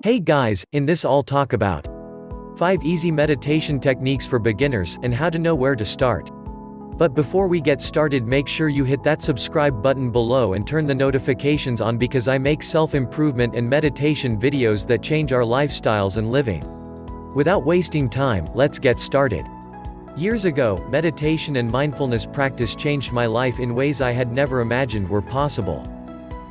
Hey guys, in this I'll talk about 5 easy meditation techniques for beginners and how to know where to start. But before we get started, make sure you hit that subscribe button below and turn the notifications on because I make self-improvement and meditation videos that change our lifestyles and living. Without wasting time, let's get started. Years ago, meditation and mindfulness practice changed my life in ways I had never imagined were possible.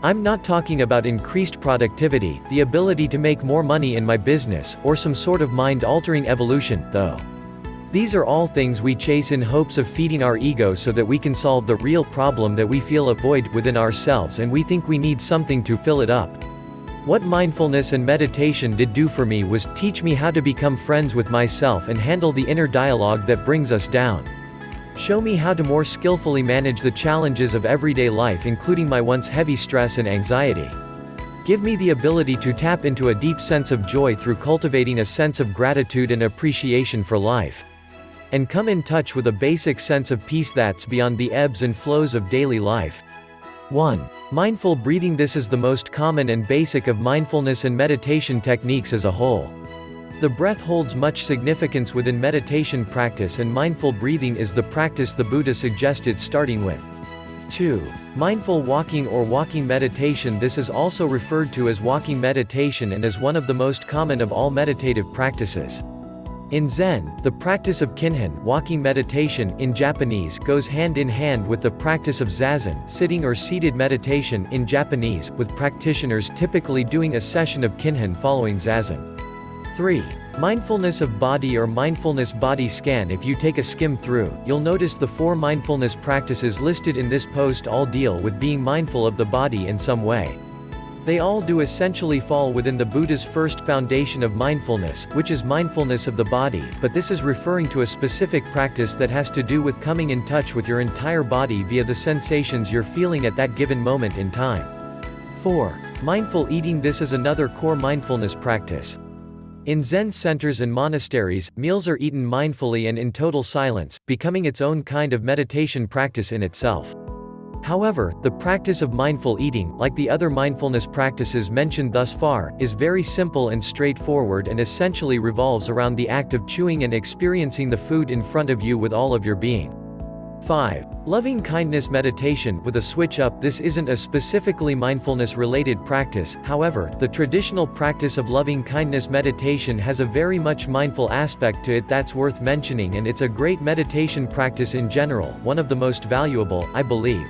I'm not talking about increased productivity, the ability to make more money in my business, or some sort of mind-altering evolution, though. These are all things we chase in hopes of feeding our ego so that we can solve the real problem that we feel a void within ourselves and we think we need something to fill it up. What mindfulness and meditation did do for me was teach me how to become friends with myself and handle the inner dialogue that brings us down. Show me how to more skillfully manage the challenges of everyday life, including my once heavy stress and anxiety. Give me the ability to tap into a deep sense of joy through cultivating a sense of gratitude and appreciation for life. And come in touch with a basic sense of peace that's beyond the ebbs and flows of daily life. 1. Mindful breathing. This is the most common and basic of mindfulness and meditation techniques as a whole. The breath holds much significance within meditation practice, and mindful breathing is the practice the Buddha suggested starting with. 2. Mindful walking or walking meditation. This is also referred to as walking meditation and is one of the most common of all meditative practices. In Zen, the practice of Kinhin, walking meditation, in Japanese, goes hand in hand with the practice of Zazen, sitting or seated meditation, in Japanese, with practitioners typically doing a session of Kinhin following Zazen. 3. Mindfulness of body or mindfulness body scan. If you take a skim through, you'll notice the 4 mindfulness practices listed in this post all deal with being mindful of the body in some way. They all do essentially fall within the Buddha's first foundation of mindfulness, which is mindfulness of the body, but this is referring to a specific practice that has to do with coming in touch with your entire body via the sensations you're feeling at that given moment in time. 4. Mindful eating. This is another core mindfulness practice. In Zen centers and monasteries, meals are eaten mindfully and in total silence, becoming its own kind of meditation practice in itself. However, the practice of mindful eating, like the other mindfulness practices mentioned thus far, is very simple and straightforward and essentially revolves around the act of chewing and experiencing the food in front of you with all of your being. 5. Loving kindness meditation with a switch up. This isn't a specifically mindfulness-related practice, however, the traditional practice of loving kindness meditation has a very much mindful aspect to it that's worth mentioning, and it's a great meditation practice in general, one of the most valuable, I believe.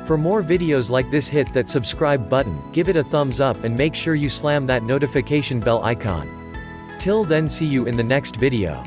For more videos like this, hit that subscribe button, give it a thumbs up and make sure you slam that notification bell icon. Till then, see you in the next video.